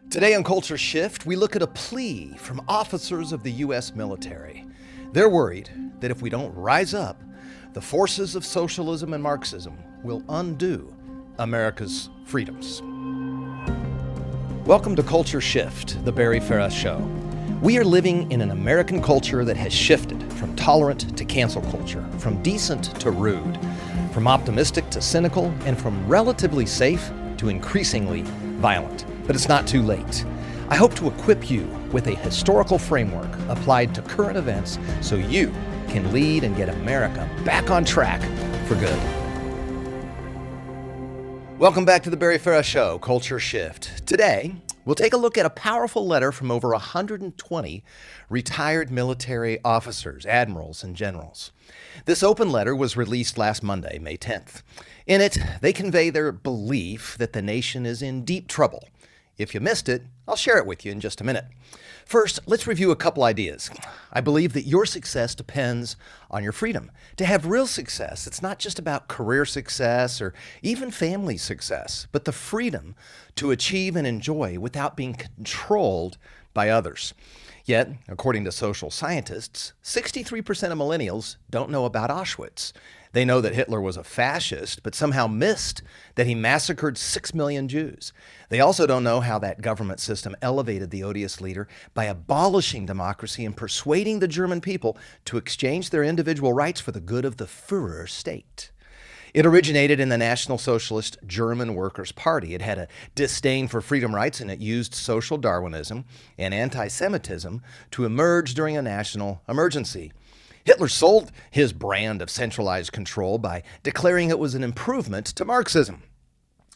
Today on Culture Shift, we look at a plea from officers of the U.S. military. They're worried that if we don't rise up, the forces of socialism and Marxism will undo America's freedoms. Welcome to Culture Shift, the Barry Farah Show. We are living in an American culture that has shifted from tolerant to cancel culture, from decent to rude, from optimistic to cynical, and from relatively safe to increasingly violent. But it's not too late. I hope to equip you with a historical framework applied to current events so you can lead and get America back on track for good. Welcome back to the Barry Farah Show, Culture Shift. Today, we'll take a look at a powerful letter from over 120 retired military officers, admirals, and generals. This open letter was released last Monday, May 10th. In it, they convey their belief that the nation is in deep trouble. If you missed it, I'll share it with you in just a minute. First, let's review a couple ideas. I believe that your success depends on your freedom. To have real success, it's not just about career success or even family success, but the freedom to achieve and enjoy without being controlled by others. Yet, according to social scientists, 63% of millennials don't know about Auschwitz. They know that Hitler was a fascist, but somehow missed that he massacred 6 million Jews. They also don't know how that government system elevated the odious leader by abolishing democracy and persuading the German people to exchange their individual rights for the good of the Führer state. It originated in the National Socialist German Workers' Party. It had a disdain for freedom rights, and it used social Darwinism and anti-Semitism to emerge during a national emergency. Hitler sold his brand of centralized control by declaring it was an improvement to Marxism.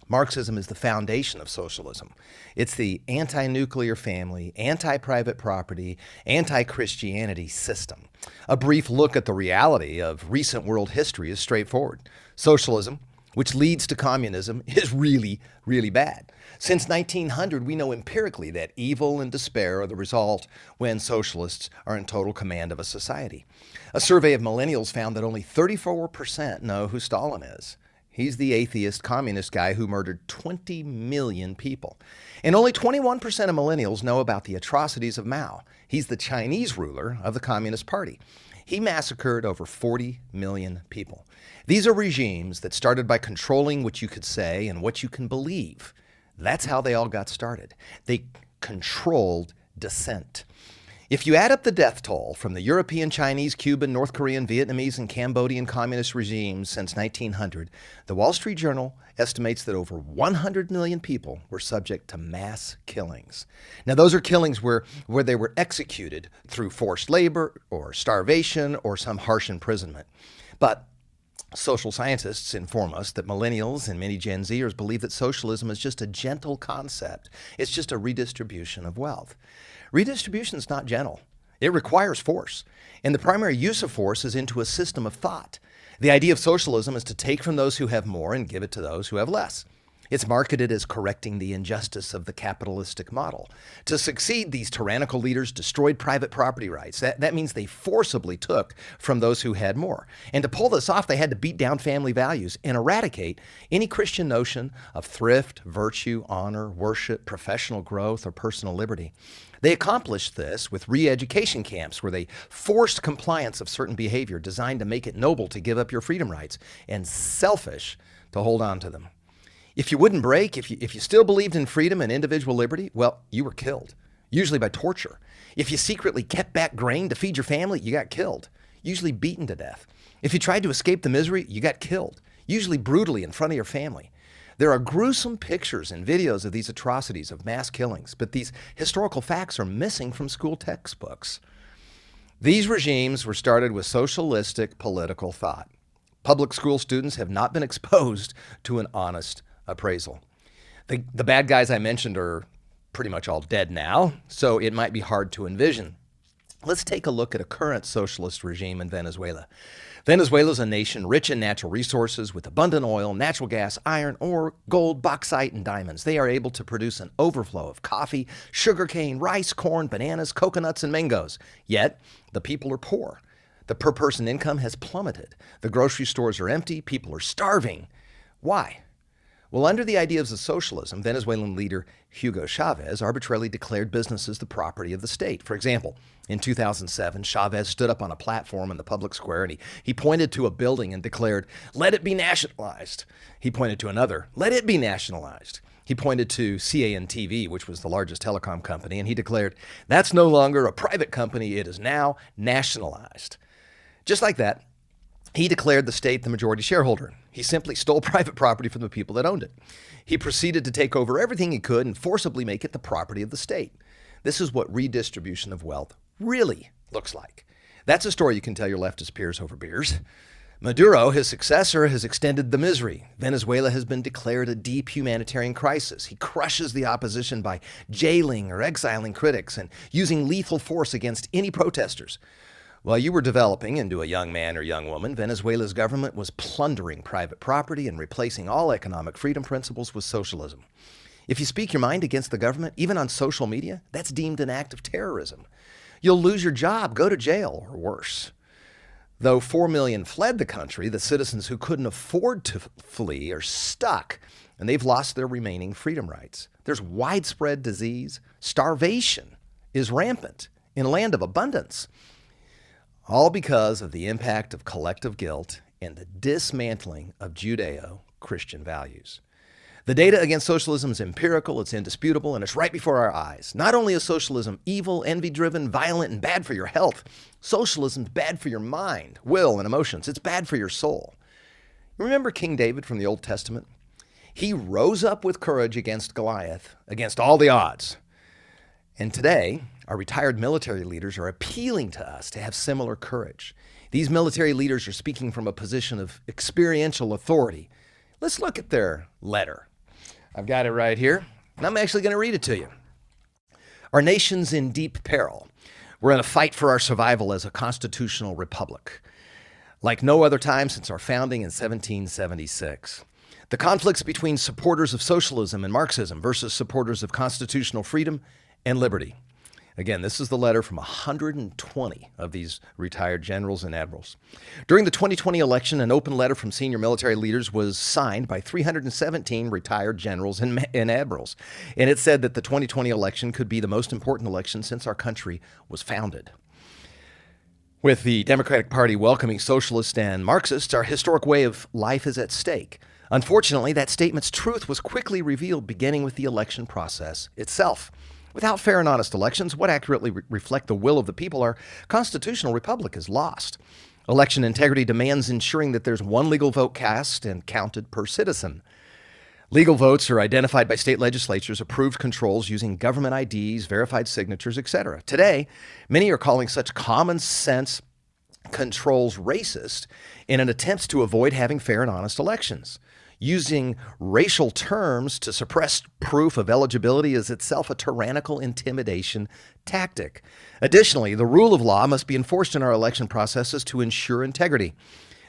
Marxism is the foundation of socialism. It's the anti-nuclear family, anti-private property, anti-Christianity system. A brief look at the reality of recent world history is straightforward. Socialism, which leads to communism, is really, really bad. Since 1900, we know empirically that evil and despair are the result when socialists are in total command of a society. A survey of millennials found that only 34% know who Stalin is. He's the atheist communist guy who murdered 20 million people. And only 21% of millennials know about the atrocities of Mao. He's the Chinese ruler of the Communist Party. He massacred over 40 million people. These are regimes that started by controlling what you could say and what you can believe. That's how they all got started. They controlled dissent. If you add up the death toll from the European, Chinese, Cuban, North Korean, Vietnamese, and Cambodian communist regimes since 1900, the Wall Street Journal estimates that over 100 million people were subject to mass killings. Now, those are killings where they were executed through forced labor or starvation or some harsh imprisonment. But social scientists inform us that millennials and many Gen Zers believe that socialism is just a gentle concept. It's just a redistribution of wealth. Redistribution is not gentle. It requires force. And the primary use of force is into a system of thought. The idea of socialism is to take from those who have more and give it to those who have less. It's marketed as correcting the injustice of the capitalistic model. To succeed, these tyrannical leaders destroyed private property rights. That means they forcibly took from those who had more. And to pull this off, they had to beat down family values and eradicate any Christian notion of thrift, virtue, honor, worship, professional growth, or personal liberty. They accomplished this with re-education camps where they forced compliance of certain behavior designed to make it noble to give up your freedom rights and selfish to hold on to them. If you wouldn't break, if you still believed in freedom and individual liberty, well, you were killed, usually by torture. If you secretly kept back grain to feed your family, you got killed, usually beaten to death. If you tried to escape the misery, you got killed, usually brutally in front of your family. There are gruesome pictures and videos of these atrocities of mass killings, but these historical facts are missing from school textbooks. These regimes were started with socialistic political thought. Public school students have not been exposed to an honest appraisal. The bad guys I mentioned are pretty much all dead now, so it might be hard to envision. Let's take a look at a current socialist regime in Venezuela. Venezuela is a nation rich in natural resources with abundant oil, natural gas, iron, ore, gold, bauxite, and diamonds. They are able to produce an overflow of coffee, sugarcane, rice, corn, bananas, coconuts, and mangoes. Yet, the people are poor. The per-person income has plummeted. The grocery stores are empty. People are starving. Why? Well, under the ideas of socialism, Venezuelan leader Hugo Chavez arbitrarily declared businesses the property of the state. For example, in 2007, Chavez stood up on a platform in the public square and he pointed to a building and declared, "Let it be nationalized." He pointed to another, "Let it be nationalized." He pointed to CANTV, which was the largest telecom company, and he declared, "That's no longer a private company, it is now nationalized." Just like that, he declared the state the majority shareholder. He simply stole private property from the people that owned it. He proceeded to take over everything he could and forcibly make it the property of the state. This is what redistribution of wealth really looks like. That's a story you can tell your leftist peers over beers. Maduro, his successor, has extended the misery. Venezuela has been declared a deep humanitarian crisis. He crushes the opposition by jailing or exiling critics and using lethal force against any protesters. While you were developing into a young man or young woman, Venezuela's government was plundering private property and replacing all economic freedom principles with socialism. If you speak your mind against the government, even on social media, that's deemed an act of terrorism. You'll lose your job, go to jail, or worse. Though 4 million fled the country, the citizens who couldn't afford to flee are stuck, and they've lost their remaining freedom rights. There's widespread disease. Starvation is rampant in a land of abundance, all because of the impact of collective guilt and the dismantling of Judeo-Christian values. The data against socialism is empirical, it's indisputable, and it's right before our eyes. Not only is socialism evil, envy-driven, violent, and bad for your health, socialism's bad for your mind, will, and emotions. It's bad for your soul. Remember King David from the Old Testament? He rose up with courage against Goliath, against all the odds. And today, our retired military leaders are appealing to us to have similar courage. These military leaders are speaking from a position of experiential authority. Let's look at their letter. I've got it right here, and I'm actually going to read it to you. Our nation's in deep peril. We're in a fight for our survival as a constitutional republic, like no other time since our founding in 1776. The conflicts between supporters of socialism and Marxism versus supporters of constitutional freedom and liberty. Again, this is the letter from 120 of these retired generals and admirals. During the 2020 election, an open letter from senior military leaders was signed by 317 retired generals and admirals. And it said that the 2020 election could be the most important election since our country was founded. With the Democratic Party welcoming socialists and Marxists, our historic way of life is at stake. Unfortunately, that statement's truth was quickly revealed beginning with the election process itself. Without fair and honest elections, what accurately reflect the will of the people, our constitutional republic is lost. Election integrity demands ensuring that there's one legal vote cast and counted per citizen. Legal votes are identified by state legislatures, approved controls using government IDs, verified signatures, etc. Today, many are calling such common sense controls racist in an attempt to avoid having fair and honest elections. Using racial terms to suppress proof of eligibility is itself a tyrannical intimidation tactic. Additionally, the rule of law must be enforced in our election processes to ensure integrity.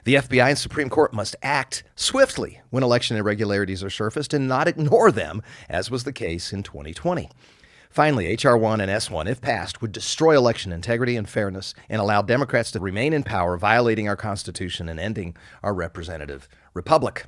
The FBI and Supreme Court must act swiftly when election irregularities are surfaced and not ignore them, as was the case in 2020. Finally, H.R. 1 and S1, if passed, would destroy election integrity and fairness and allow Democrats to remain in power, violating our Constitution and ending our representative republic.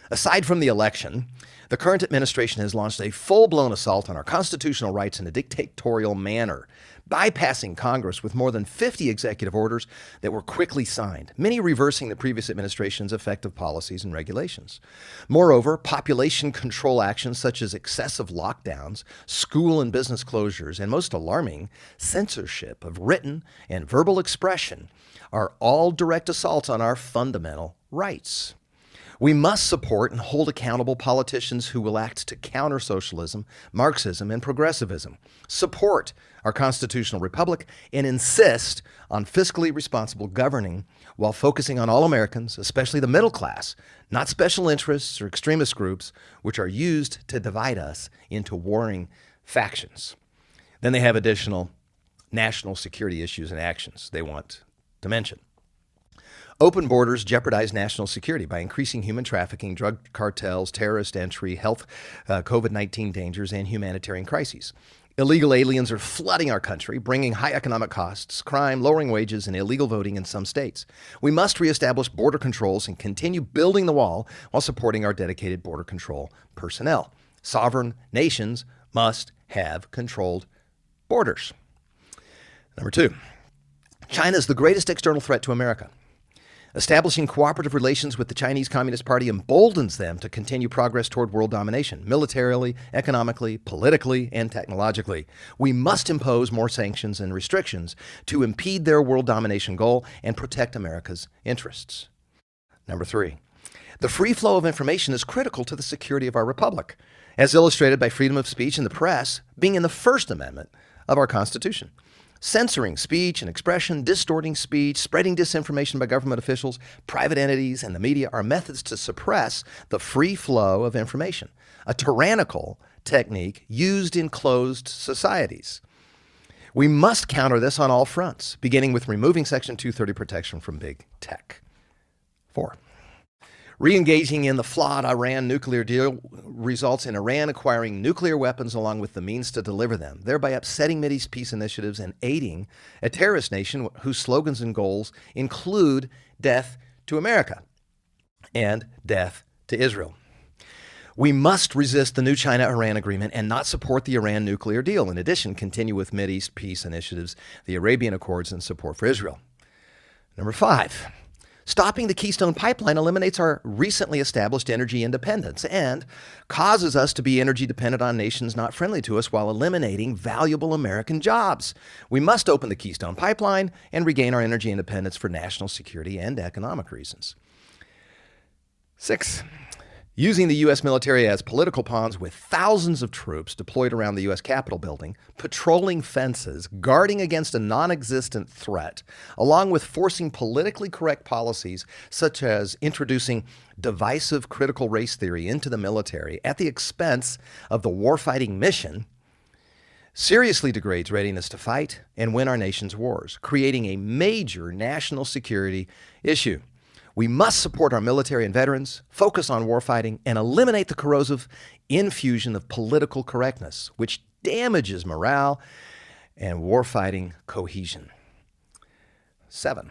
Aside from the election, the current administration has launched a full-blown assault on our constitutional rights in a dictatorial manner, bypassing Congress with more than 50 executive orders that were quickly signed, many reversing the previous administration's effective policies and regulations. Moreover, population control actions such as excessive lockdowns, school and business closures, and most alarming, censorship of written and verbal expression are all direct assaults on our fundamental rights. We must support and hold accountable politicians who will act to counter socialism, Marxism, and progressivism, support our constitutional republic, and insist on fiscally responsible governing while focusing on all Americans, especially the middle class, not special interests or extremist groups, which are used to divide us into warring factions. Then they have additional national security issues and actions they want to mention. Open borders jeopardize national security by increasing human trafficking, drug cartels, terrorist entry, health, COVID-19 dangers, and humanitarian crises. Illegal aliens are flooding our country, bringing high economic costs, crime, lowering wages, and illegal voting in some states. We must reestablish border controls and continue building the wall while supporting our dedicated border control personnel. Sovereign nations must have controlled borders. Number 2, China is the greatest external threat to America. Establishing cooperative relations with the Chinese Communist Party emboldens them to continue progress toward world domination, militarily, economically, politically, and technologically. We must impose more sanctions and restrictions to impede their world domination goal and protect America's interests. Number 3, the free flow of information is critical to the security of our republic, as illustrated by freedom of speech and the press being in the First Amendment of our Constitution. Censoring speech and expression, distorting speech, spreading disinformation by government officials, private entities, and the media are methods to suppress the free flow of information, a tyrannical technique used in closed societies. We must counter this on all fronts, beginning with removing Section 230 protection from big tech. 4, re-engaging in the flawed Iran nuclear deal results in Iran acquiring nuclear weapons along with the means to deliver them, thereby upsetting Mideast peace initiatives and aiding a terrorist nation whose slogans and goals include death to America and death to Israel. We must resist the new China-Iran agreement and not support the Iran nuclear deal. In addition, continue with Mideast peace initiatives, the Arabian Accords, and support for Israel. Number 5, stopping the Keystone Pipeline eliminates our recently established energy independence and causes us to be energy dependent on nations not friendly to us while eliminating valuable American jobs. We must open the Keystone Pipeline and regain our energy independence for national security and economic reasons. 6, using the U.S. military as political pawns with thousands of troops deployed around the U.S. Capitol building, patrolling fences, guarding against a non-existent threat, along with forcing politically correct policies such as introducing divisive critical race theory into the military at the expense of the warfighting mission, seriously degrades readiness to fight and win our nation's wars, creating a major national security issue. We must support our military and veterans, focus on warfighting, and eliminate the corrosive infusion of political correctness, which damages morale and warfighting cohesion. 7,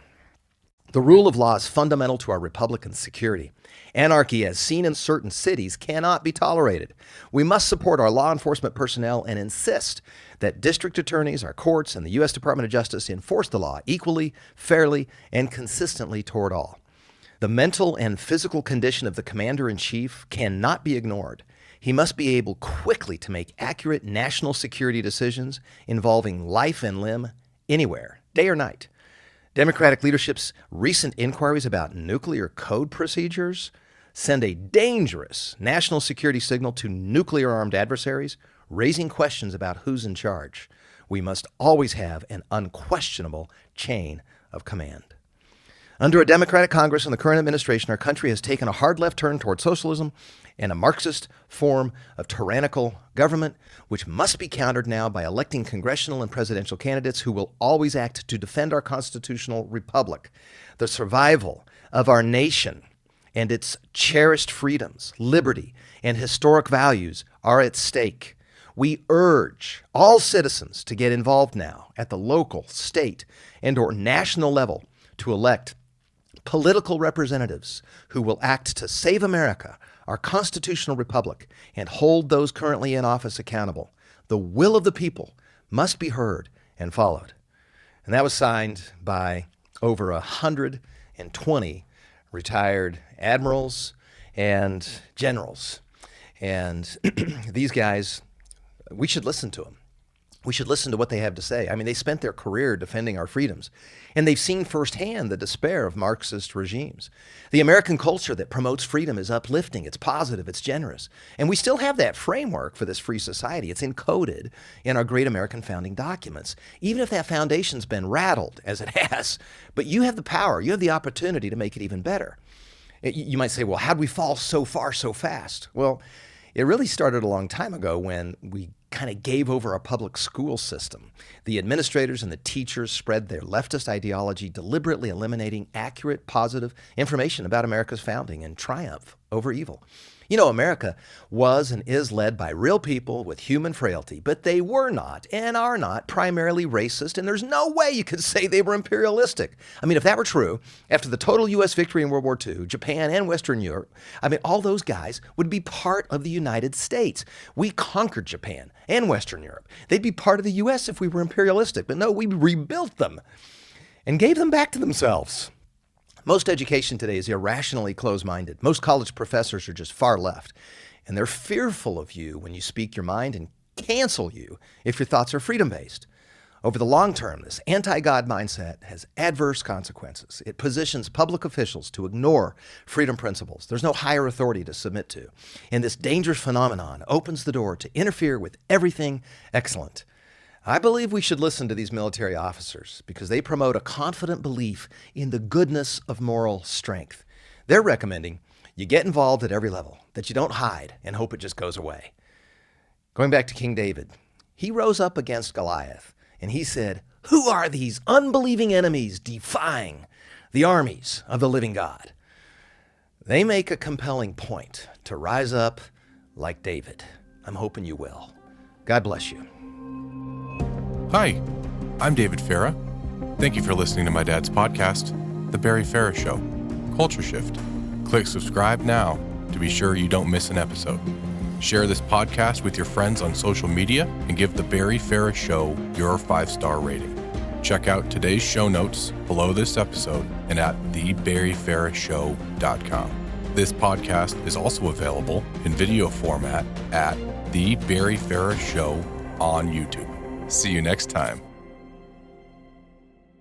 the rule of law is fundamental to our republican security. Anarchy, as seen in certain cities, cannot be tolerated. We must support our law enforcement personnel and insist that district attorneys, our courts, and the U.S. Department of Justice enforce the law equally, fairly, and consistently toward all. The mental and physical condition of the commander-in-chief cannot be ignored. He must be able quickly to make accurate national security decisions involving life and limb anywhere, day or night. Democratic leadership's recent inquiries about nuclear code procedures send a dangerous national security signal to nuclear-armed adversaries, raising questions about who's in charge. We must always have an unquestionable chain of command. Under a Democratic Congress and the current administration, our country has taken a hard left turn toward socialism and a Marxist form of tyrannical government, which must be countered now by electing congressional and presidential candidates who will always act to defend our constitutional republic. The survival of our nation and its cherished freedoms, liberty, and historic values are at stake. We urge all citizens to get involved now at the local, state, and/or national level to elect political representatives who will act to save America, our constitutional republic, and hold those currently in office accountable. The will of the people must be heard and followed. And that was signed by over 120 retired admirals and generals. And these guys, we should listen to them. We should listen to what they have to say. I mean, they spent their career defending our freedoms, and they've seen firsthand the despair of Marxist regimes. The American culture that promotes freedom is uplifting, it's positive, it's generous. And we still have that framework for this free society. It's encoded in our great American founding documents, even if that foundation's been rattled, as it has. But you have the power, you have the opportunity to make it even better. You might say, well, how'd we fall so far so fast? Well, it really started a long time ago when we kind of gave over our public school system. The administrators and the teachers spread their leftist ideology, deliberately eliminating accurate, positive information about America's founding and triumph over evil. You know, America was and is led by real people with human frailty, but they were not and are not primarily racist, and there's no way you could say they were imperialistic. I mean, if that were true, after the total U.S. victory in World War II, Japan and Western Europe, all those guys would be part of the United States. We conquered Japan and Western Europe. They'd be part of the U.S. if we were imperialistic, but no, we rebuilt them and gave them back to themselves. Most education today is irrationally closed-minded. Most college professors are just far left, and they're fearful of you when you speak your mind and cancel you if your thoughts are freedom-based. Over the long term, this anti-God mindset has adverse consequences. It positions public officials to ignore freedom principles. There's no higher authority to submit to. And this dangerous phenomenon opens the door to interfere with everything excellent. I believe we should listen to these military officers because they promote a confident belief in the goodness of moral strength. They're recommending you get involved at every level, that you don't hide and hope it just goes away. Going back to King David, he rose up against Goliath and he said, "Who are these unbelieving enemies defying the armies of the living God?" They make a compelling point to rise up like David. I'm hoping you will. God bless you. Hi, I'm David Farah. Thank you for listening to my dad's podcast, The Barry Farah Show, Culture Shift. Click subscribe now to be sure you don't miss an episode. Share this podcast with your friends on social media and give The Barry Farah Show your 5-star rating. Check out today's show notes below this episode and at thebarryfarahshow.com. This podcast is also available in video format at The Barry Farah Show on YouTube. See you next time.